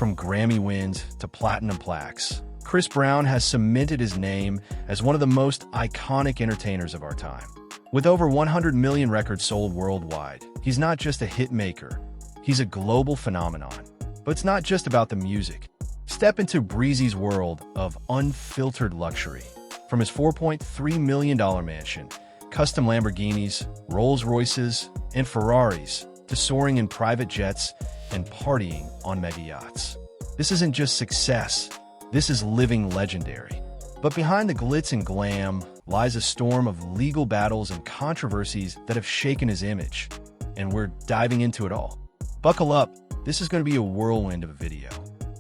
From Grammy wins to platinum plaques, Chris Brown has cemented his name as one of the most iconic entertainers of our time. With over 100 million records sold worldwide, he's not just a hit maker, he's a global phenomenon. But it's not just about the music. Step into Breezy's world of unfiltered luxury. From his $4.3 million mansion, custom Lamborghinis, Rolls-Royces, and Ferraris, to soaring in private jets and partying on mega yachts. This isn't just success, this is living legendary. But behind the glitz and glam lies a storm of legal battles and controversies that have shaken his image. And we're diving into it all. Buckle up, this is going to be a whirlwind of a video.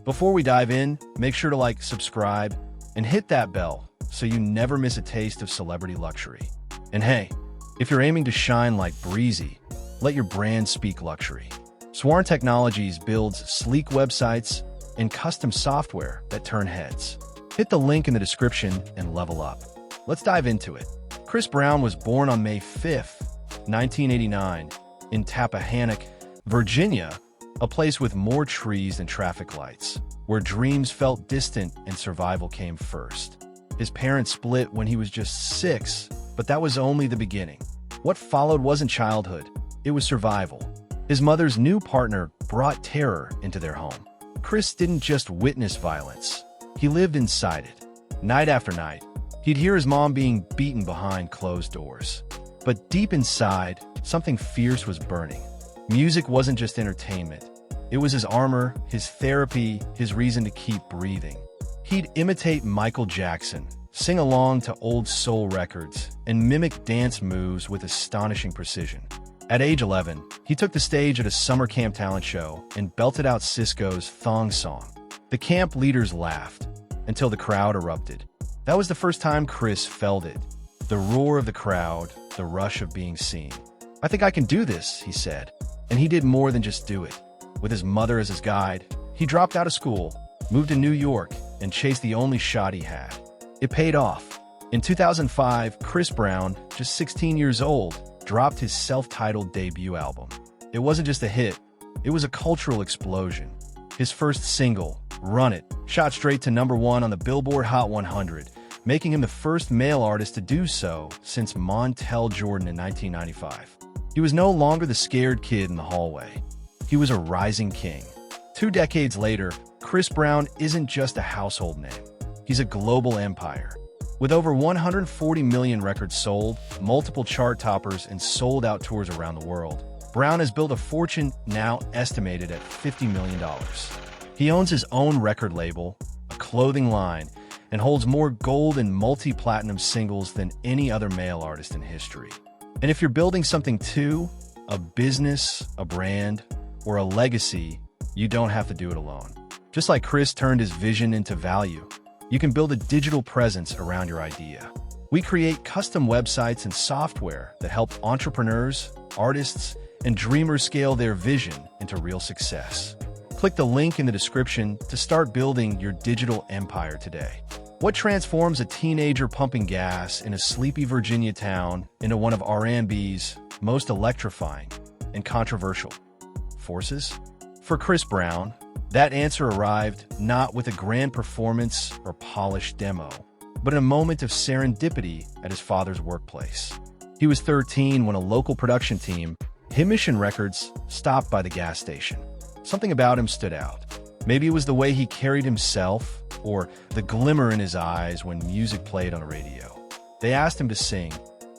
Before we dive in, make sure to like, subscribe, and hit that bell so you never miss a taste of celebrity luxury. And hey, if you're aiming to shine like Breezy, let your brand speak luxury. Swarm Technologies builds sleek websites and custom software that turn heads. Hit the link in the description and level up. Let's dive into it. Chris Brown was born on May 5th, 1989, in Tappahannock, Virginia, a place with more trees than traffic lights, where dreams felt distant and survival came first. His parents split when he was just 6, but that was only the beginning. What followed wasn't childhood, it was survival. His mother's new partner brought terror into their home. Chris didn't just witness violence, he lived inside it. Night after night, he'd hear his mom being beaten behind closed doors. But deep inside, something fierce was burning. Music wasn't just entertainment. It was his armor, his therapy, his reason to keep breathing. He'd imitate Michael Jackson, sing along to old soul records, and mimic dance moves with astonishing precision. At age 11, he took the stage at a summer camp talent show and belted out Sisqó's Thong Song. The camp leaders laughed until the crowd erupted. That was the first time Chris felt it. The roar of the crowd, the rush of being seen. "I think I can do this," he said. And he did more than just do it. With his mother as his guide, he dropped out of school, moved to New York, and chased the only shot he had. It paid off. In 2005, Chris Brown, just 16 years old, dropped his self-titled debut album. It wasn't just a hit, it was a cultural explosion. His first single, Run It, shot straight to #1 on the Billboard Hot 100, making him the first male artist to do so since Montel Jordan in 1995. He was no longer the scared kid in the hallway. He was a rising king. 2 decades later, Chris Brown isn't just a household name. He's a global empire. With over 140 million records sold, multiple chart toppers, and sold-out tours around the world, Brown has built a fortune now estimated at $50 million. He owns his own record label, a clothing line, and holds more gold and multi-platinum singles than any other male artist in history. And if you're building something too, a business, a brand, or a legacy, you don't have to do it alone. Just like Chris turned his vision into value, you can build a digital presence around your idea. We create custom websites and software that help entrepreneurs, artists, and dreamers scale their vision into real success. Click the link in the description to start building your digital empire today. What transforms a teenager pumping gas in a sleepy Virginia town into one of R&B's most electrifying and controversial forces? For Chris Brown, that answer arrived not with a grand performance or polished demo, but in a moment of serendipity at his father's workplace. He was 13 when a local production team, Hit Mission Records, stopped by the gas station. Something about him stood out. Maybe it was the way he carried himself, or the glimmer in his eyes when music played on the radio. They asked him to sing,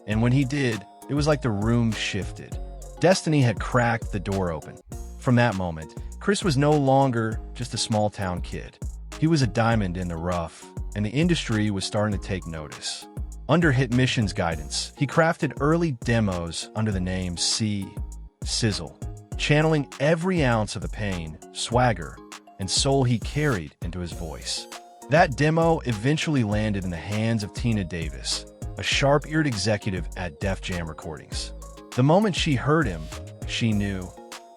and when he did, it was like the room shifted. Destiny had cracked the door open. From that moment, Chris was no longer just a small-town kid. He was a diamond in the rough, and the industry was starting to take notice. Under Hit Mission's guidance, he crafted early demos under the name Sizzle, channeling every ounce of the pain, swagger, and soul he carried into his voice. That demo eventually landed in the hands of Tina Davis, a sharp-eared executive at Def Jam Recordings. The moment she heard him, she knew.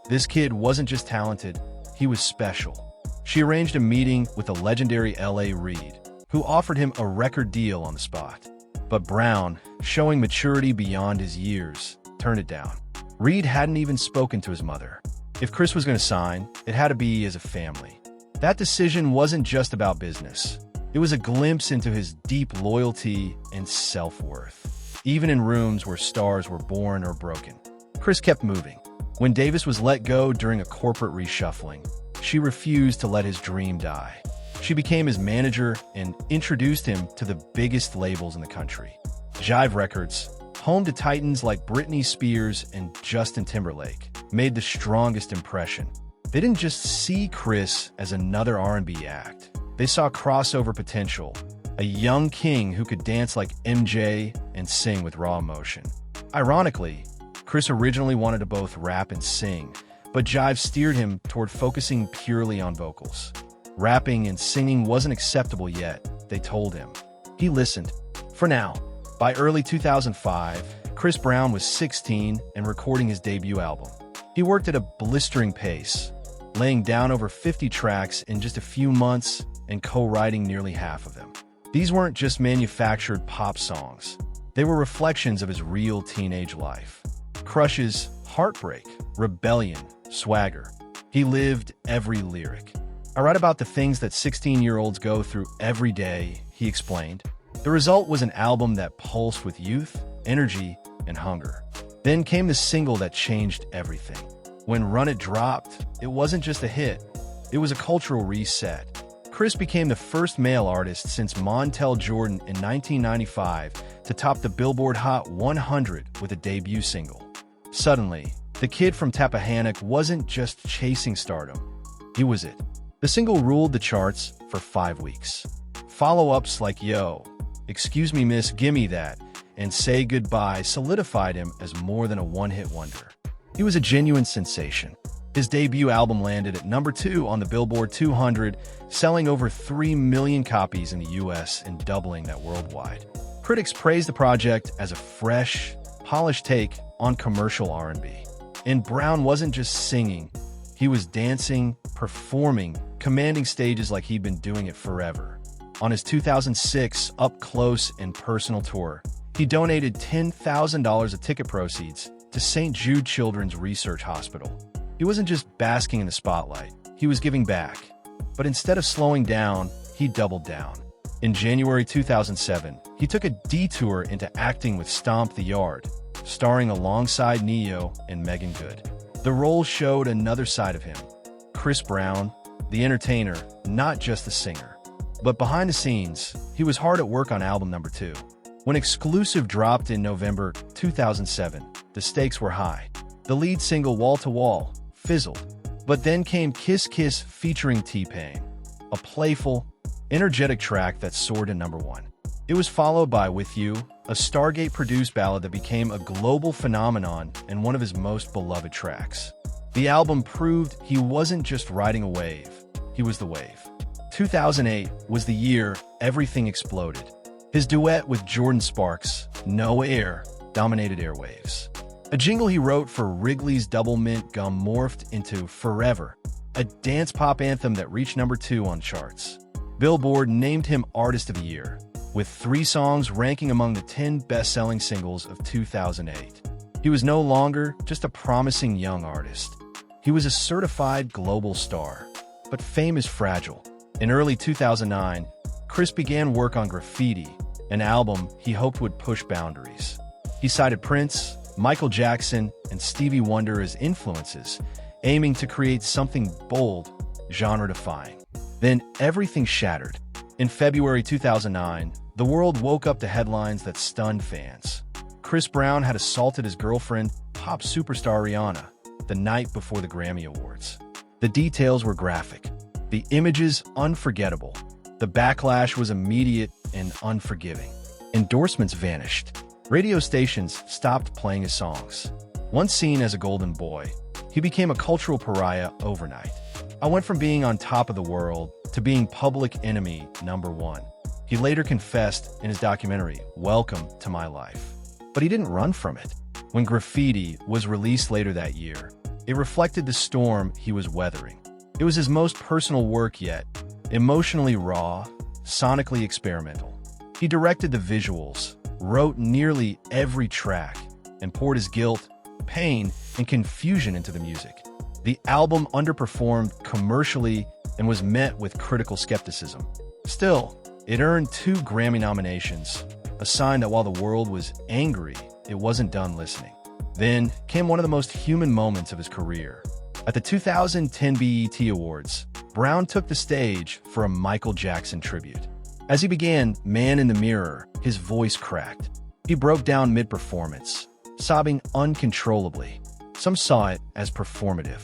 This kid wasn't just talented, he was special. She arranged a meeting with the legendary L.A. Reid, who offered him a record deal on the spot. But Brown, showing maturity beyond his years, turned it down. Reid hadn't even spoken to his mother. If Chris was going to sign, it had to be as a family. That decision wasn't just about business. It was a glimpse into his deep loyalty and self-worth. Even in rooms where stars were born or broken, Chris kept moving. When Davis was let go during a corporate reshuffling, she refused to let his dream die. She became his manager and introduced him to the biggest labels in the country. Jive Records, home to titans like Britney Spears and Justin Timberlake, made the strongest impression. They didn't just see Chris as another R&B act. They saw crossover potential, a young king who could dance like MJ and sing with raw emotion. Ironically, Chris originally wanted to both rap and sing, but Jive steered him toward focusing purely on vocals. Rapping and singing wasn't acceptable yet, they told him. He listened. For now, by early 2005, Chris Brown was 16 and recording his debut album. He worked at a blistering pace, laying down over 50 tracks in just a few months and co-writing nearly half of them. These weren't just manufactured pop songs. They were reflections of his real teenage life. Crushes, heartbreak, rebellion, swagger. He lived every lyric. I write about the things that 16-year-olds go through every day, he explained. The result was an album that pulsed with youth, energy, and hunger. Then came the single that changed everything. When Run It dropped, it wasn't just a hit. It was a cultural reset. Chris became the first male artist since Montel Jordan in 1995 to top the Billboard Hot 100 with a debut single. Suddenly, the kid from Tappahannock wasn't just chasing stardom. He was it. The single ruled the charts for 5 weeks. Follow-ups like Yo, Excuse Me Miss, Gimme That, and Say Goodbye solidified him as more than a one-hit wonder. He was a genuine sensation. His debut album landed at number 2 on the Billboard 200, selling over 3 million copies in the US and doubling that worldwide. Critics praised the project as a fresh, polished take on commercial R&B. And Brown wasn't just singing. He was dancing, performing, commanding stages like he'd been doing it forever. On his 2006 Up Close and Personal tour, he donated $10,000 of ticket proceeds to St. Jude Children's Research Hospital. He wasn't just basking in the spotlight, he was giving back. But instead of slowing down, he doubled down. In January 2007, he took a detour into acting with Stomp the Yard, starring alongside Neo and Megan Good. The role showed another side of him, Chris Brown, the entertainer, not just the singer. But behind the scenes, he was hard at work on album number 2. When Exclusive dropped in November 2007, the stakes were high. The lead single Wall to Wall fizzled. But then came Kiss Kiss featuring T-Pain, a playful, energetic track that soared to number 1. It was followed by With You, a Stargate-produced ballad that became a global phenomenon and one of his most beloved tracks. The album proved he wasn't just riding a wave, he was the wave. 2008 was the year everything exploded. His duet with Jordan Sparks, No Air, dominated airwaves. A jingle he wrote for Wrigley's Double Mint Gum morphed into Forever, a dance pop anthem that reached number 2 on charts. Billboard named him Artist of the Year, with 3 songs ranking among the 10 best-selling singles of 2008. He was no longer just a promising young artist. He was a certified global star. But fame is fragile. In early 2009, Chris began work on Graffiti, an album he hoped would push boundaries. He cited Prince, Michael Jackson, and Stevie Wonder as influences, aiming to create something bold, genre-defying. Then everything shattered. In February 2009, the world woke up to headlines that stunned fans. Chris Brown had assaulted his girlfriend, pop superstar Rihanna, the night before the Grammy Awards. The details were graphic, the images unforgettable. The backlash was immediate and unforgiving. Endorsements vanished. Radio stations stopped playing his songs. Once seen as a golden boy, he became a cultural pariah overnight. I went from being on top of the world to being public enemy number 1. He later confessed in his documentary, Welcome to My Life. But he didn't run from it. When Graffiti was released later that year, it reflected the storm he was weathering. It was his most personal work yet, emotionally raw, sonically experimental. He directed the visuals, wrote nearly every track, and poured his guilt, pain, and confusion into the music. The album underperformed commercially and was met with critical skepticism. Still, it earned 2 Grammy nominations, a sign that while the world was angry, it wasn't done listening. Then came one of the most human moments of his career. At the 2010 BET Awards, Brown took the stage for a Michael Jackson tribute. As he began Man in the Mirror, his voice cracked. He broke down mid-performance, sobbing uncontrollably. Some saw it as performative.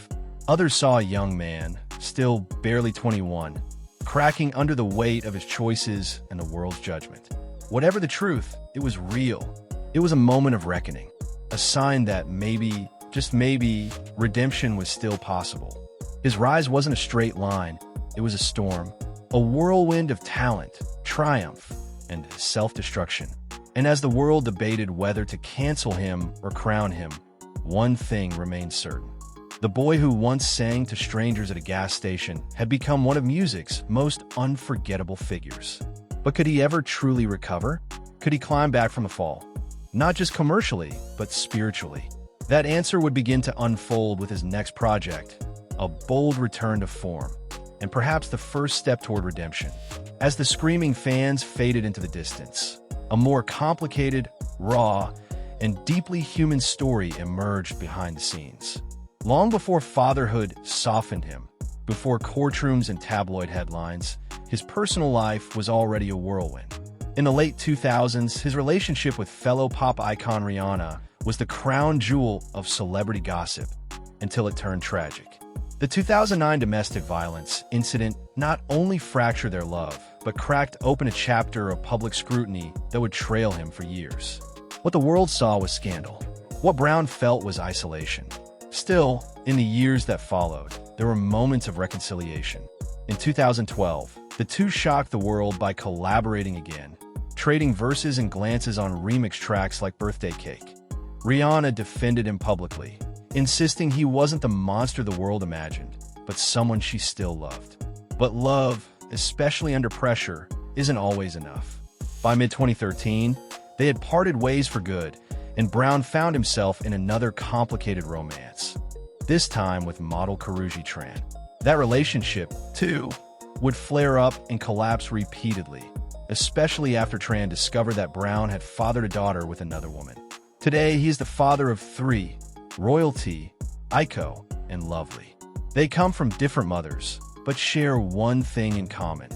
Others saw a young man, still barely 21, cracking under the weight of his choices and the world's judgment. Whatever the truth, it was real. It was a moment of reckoning, a sign that maybe, just maybe, redemption was still possible. His rise wasn't a straight line, it was a storm, a whirlwind of talent, triumph, and self-destruction. And as the world debated whether to cancel him or crown him, one thing remained certain. The boy who once sang to strangers at a gas station had become one of music's most unforgettable figures. But could he ever truly recover? Could he climb back from the fall? Not just commercially, but spiritually. That answer would begin to unfold with his next project, a bold return to form, and perhaps the first step toward redemption. As the screaming fans faded into the distance, a more complicated, raw, and deeply human story emerged behind the scenes. Long before fatherhood softened him, before courtrooms and tabloid headlines, his personal life was already a whirlwind. In the late 2000s, his relationship with fellow pop icon Rihanna was the crown jewel of celebrity gossip, until it turned tragic. The 2009 domestic violence incident not only fractured their love, but cracked open a chapter of public scrutiny that would trail him for years. What the world saw was scandal. What Brown felt was isolation. Still, in the years that followed, there were moments of reconciliation. In 2012, the two shocked the world by collaborating again, trading verses and glances on remix tracks like Birthday Cake. Rihanna defended him publicly, insisting he wasn't the monster the world imagined, but someone she still loved. But love, especially under pressure, isn't always enough. By mid-2013, they had parted ways for good, and Brown found himself in another complicated romance, this time with model Karrueche Tran. That relationship, too, would flare up and collapse repeatedly, especially after Tran discovered that Brown had fathered a daughter with another woman. Today, he is the father of 3, Royalty, Iko, and Lovely. They come from different mothers, but share one thing in common: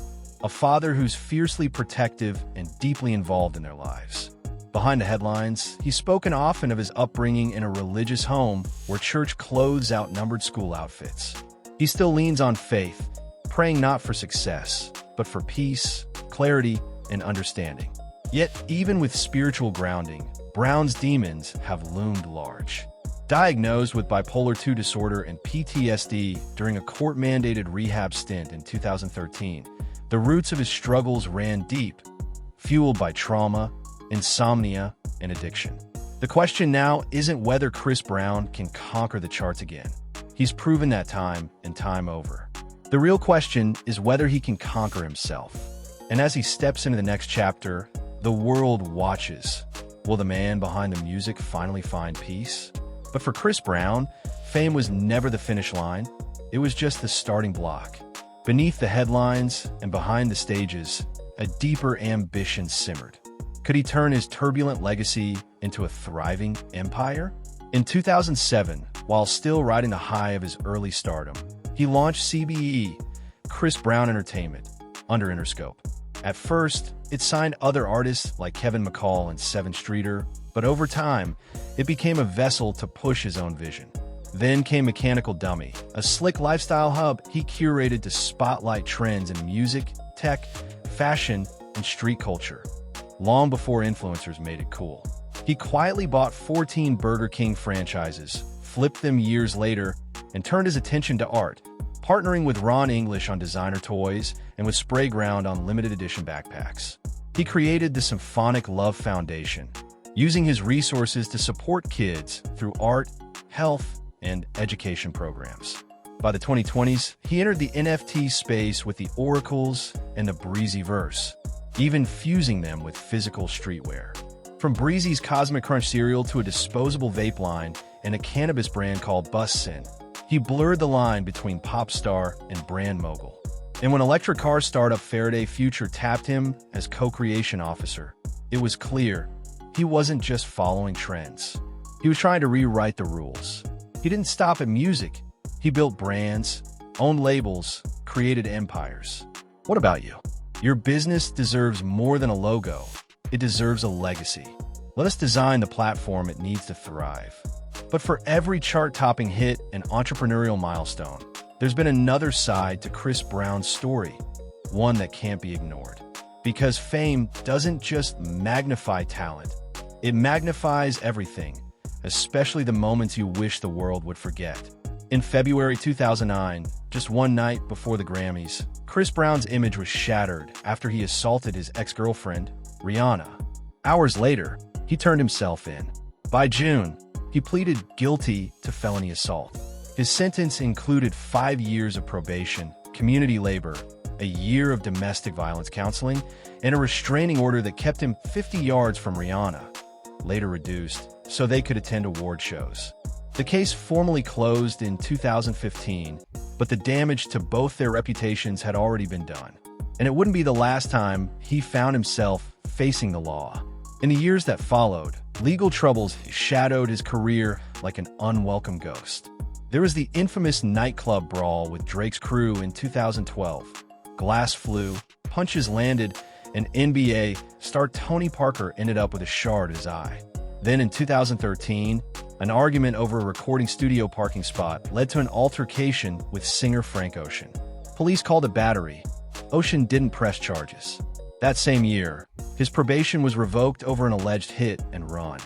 a father who's fiercely protective and deeply involved in their lives. Behind the headlines, he's spoken often of his upbringing in a religious home where church clothes outnumbered school outfits. He still leans on faith, praying not for success, but for peace, clarity, and understanding. Yet, even with spiritual grounding, Brown's demons have loomed large. Diagnosed with bipolar II disorder and PTSD during a court-mandated rehab stint in 2013, the roots of his struggles ran deep, fueled by trauma, insomnia, and addiction. The question now isn't whether Chris Brown can conquer the charts again. He's proven that time and time over. The real question is whether he can conquer himself. And as he steps into the next chapter, the world watches. Will the man behind the music finally find peace? But for Chris Brown, fame was never the finish line. It was just the starting block. Beneath the headlines and behind the stages, a deeper ambition simmered. Could he turn his turbulent legacy into a thriving empire? In 2007, while still riding the high of his early stardom, he launched CBE, Chris Brown Entertainment, under Interscope. At first, it signed other artists like Kevin McCall and Seven Streeter, but over time, it became a vessel to push his own vision. Then came Mechanical Dummy, a slick lifestyle hub he curated to spotlight trends in music, tech, fashion, and street culture, long before influencers made it cool. He quietly bought 14 Burger King franchises, flipped them years later, and turned his attention to art, partnering with Ron English on designer toys and with Sprayground on limited edition backpacks. He created the Symphonic Love Foundation, using his resources to support kids through art, health, and education programs. By the 2020s, he entered the NFT space with the Oracles and the Breezy Verse, even fusing them with physical streetwear. From Breezy's Cosmic Crunch cereal to a disposable vape line and a cannabis brand called Bussin, he blurred the line between pop star and brand mogul. And when electric car startup Faraday Future tapped him as co-creation officer, it was clear he wasn't just following trends. He was trying to rewrite the rules. He didn't stop at music. He built brands, owned labels, created empires. What about you? Your business deserves more than a logo. It deserves a legacy. Let us design the platform it needs to thrive. But for every chart-topping hit and entrepreneurial milestone, there's been another side to Chris Brown's story, one that can't be ignored. Because fame doesn't just magnify talent, it magnifies everything, especially the moments you wish the world would forget. In February 2009, just one night before the Grammys, Chris Brown's image was shattered after he assaulted his ex-girlfriend, Rihanna. Hours later, he turned himself in. By June, he pleaded guilty to felony assault. His sentence included 5 years of probation, community labor, a year of domestic violence counseling, and a restraining order that kept him 50 yards from Rihanna, later reduced so they could attend award shows. The case formally closed in 2015, but the damage to both their reputations had already been done. And it wouldn't be the last time he found himself facing the law. In the years that followed, legal troubles shadowed his career like an unwelcome ghost. There was the infamous nightclub brawl with Drake's crew in 2012. Glass flew, punches landed, and NBA star Tony Parker ended up with a shard in his eye. Then in 2013, an argument over a recording studio parking spot led to an altercation with singer Frank Ocean. Police called it battery. Ocean didn't press charges. That same year, his probation was revoked over an alleged hit and run.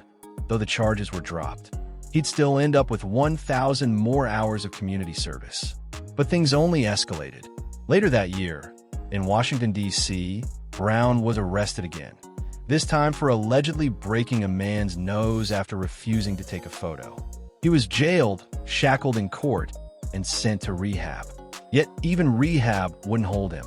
Though the charges were dropped, he'd still end up with 1,000 more hours of community service. But things only escalated. Later that year, in Washington, D.C., Brown was arrested again, this time for allegedly breaking a man's nose after refusing to take a photo. He was jailed, shackled in court, and sent to rehab. Yet even rehab wouldn't hold him.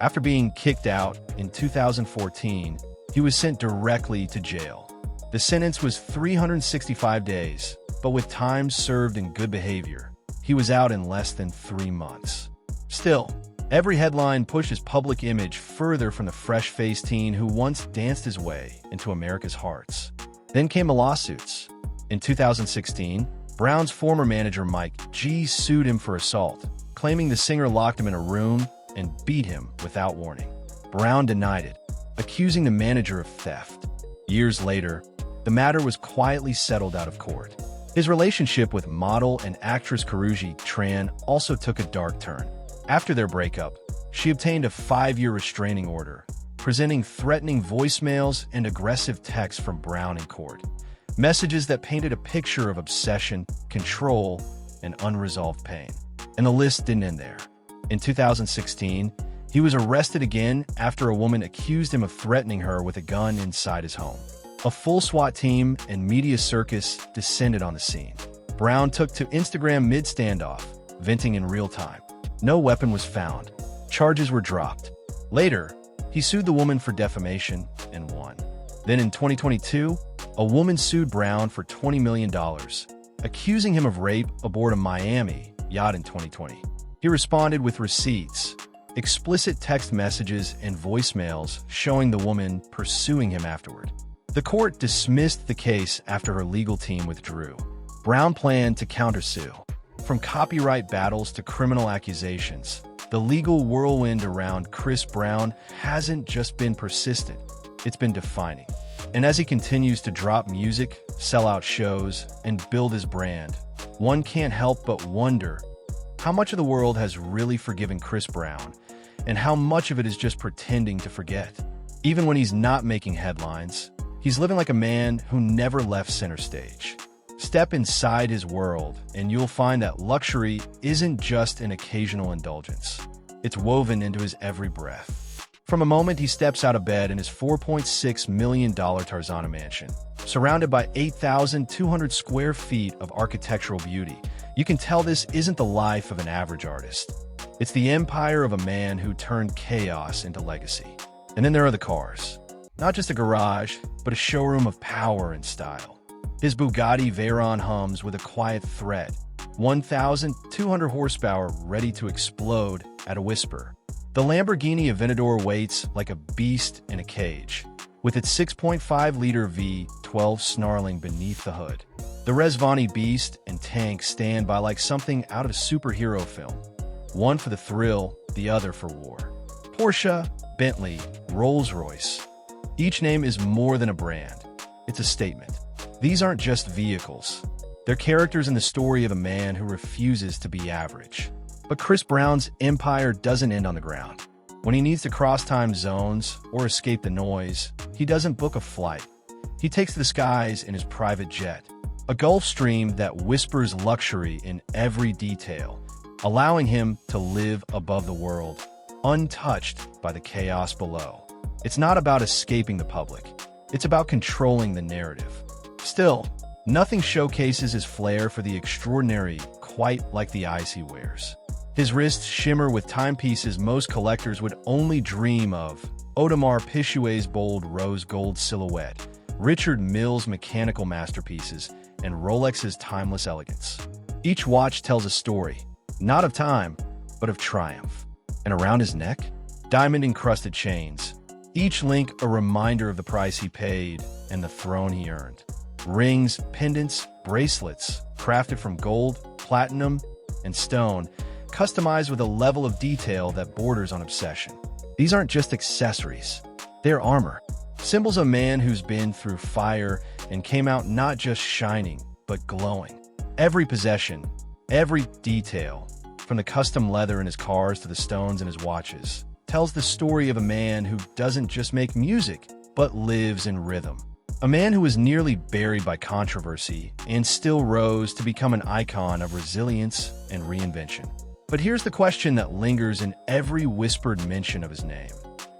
After being kicked out in 2014, he was sent directly to jail. The sentence was 365 days, but with time served in good behavior, he was out in less than 3 months. Still, every headline pushed his public image further from the fresh-faced teen who once danced his way into America's hearts. Then came the lawsuits. In 2016, Brown's former manager Mike G sued him for assault, claiming the singer locked him in a room and beat him without warning. Brown denied it, accusing the manager of theft. Years later, the matter was quietly settled out of court. His relationship with model and actress Karrueche Tran also took a dark turn. After their breakup, she obtained a 5-year restraining order, presenting threatening voicemails and aggressive texts from Brown in court. Messages that painted a picture of obsession, control, and unresolved pain. And the list didn't end there. In 2016, he was arrested again after a woman accused him of threatening her with a gun inside his home. A full SWAT team and media circus descended on the scene. Brown took to Instagram mid-standoff, venting in real time. No weapon was found. Charges were dropped. Later, he sued the woman for defamation and won. Then in 2022, a woman sued Brown for $20 million, accusing him of rape aboard a Miami yacht in 2020. He responded with receipts, explicit text messages, and voicemails showing the woman pursuing him afterward. The court dismissed the case after her legal team withdrew. Brown planned to countersue. From copyright battles to criminal accusations, the legal whirlwind around Chris Brown hasn't just been persistent, it's been defining. And as he continues to drop music, sell out shows, and build his brand, one can't help but wonder how much of the world has really forgiven Chris Brown, and how much of it is just pretending to forget. Even when he's not making headlines, he's living like a man who never left center stage. Step inside his world, and you'll find that luxury isn't just an occasional indulgence. It's woven into his every breath. From the moment he steps out of bed in his $4.6 million Tarzana mansion, surrounded by 8,200 square feet of architectural beauty, you can tell this isn't the life of an average artist. It's the empire of a man who turned chaos into legacy. And then there are the cars. Not just a garage, but a showroom of power and style. His Bugatti Veyron hums with a quiet threat, 1,200 horsepower ready to explode at a whisper. The Lamborghini Aventador waits like a beast in a cage, with its 6.5-liter V12 snarling beneath the hood. The Rezvani Beast and Tank stand by like something out of a superhero film, one for the thrill, the other for war. Porsche, Bentley, Rolls-Royce. Each name is more than a brand. It's a statement. These aren't just vehicles. They're characters in the story of a man who refuses to be average. But Chris Brown's empire doesn't end on the ground. When he needs to cross time zones or escape the noise, he doesn't book a flight. He takes the skies in his private jet, a Gulfstream that whispers luxury in every detail, allowing him to live above the world, untouched by the chaos below. It's not about escaping the public. It's about controlling the narrative. Still, nothing showcases his flair for the extraordinary quite like the eyes he wears. His wrists shimmer with timepieces most collectors would only dream of, Audemars Piguet's bold rose gold silhouette, Richard Mille's mechanical masterpieces, and Rolex's timeless elegance. Each watch tells a story, not of time, but of triumph. And around his neck, diamond-encrusted chains, each link a reminder of the price he paid and the throne he earned. Rings, pendants, bracelets, crafted from gold, platinum, and stone, customized with a level of detail that borders on obsession. These aren't just accessories. They're armor. Symbols of a man who's been through fire and came out not just shining, but glowing. Every possession, every detail, from the custom leather in his cars to the stones in his watches, tells the story of a man who doesn't just make music, but lives in rhythm. A man who was nearly buried by controversy and still rose to become an icon of resilience and reinvention. But here's the question that lingers in every whispered mention of his name.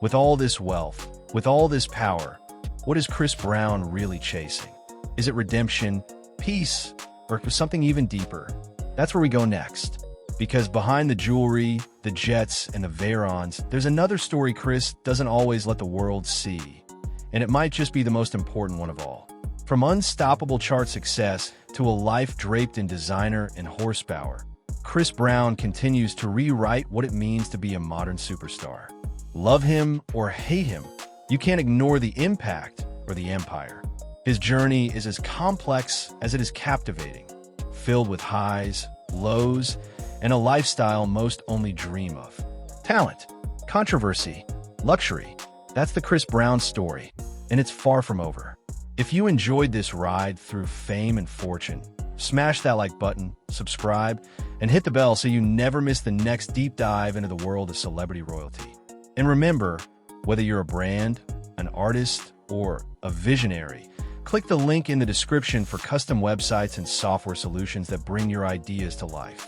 With all this wealth, with all this power, what is Chris Brown really chasing? Is it redemption, peace, or something even deeper? That's where we go next. Because behind the jewelry, the jets, and the Veyrons, there's another story Chris doesn't always let the world see. And it might just be the most important one of all. From unstoppable chart success to a life draped in designer and horsepower, Chris Brown continues to rewrite what it means to be a modern superstar. Love him or hate him, you can't ignore the impact or the empire. His journey is as complex as it is captivating, filled with highs, lows, and a lifestyle most only dream of. Talent, controversy, luxury. That's the Chris Brown story, and it's far from over. If you enjoyed this ride through fame and fortune, smash that like button, subscribe, and hit the bell so you never miss the next deep dive into the world of celebrity royalty. And remember, whether you're a brand, an artist, or a visionary, click the link in the description for custom websites and software solutions that bring your ideas to life.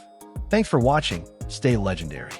Thanks for watching. Stay legendary.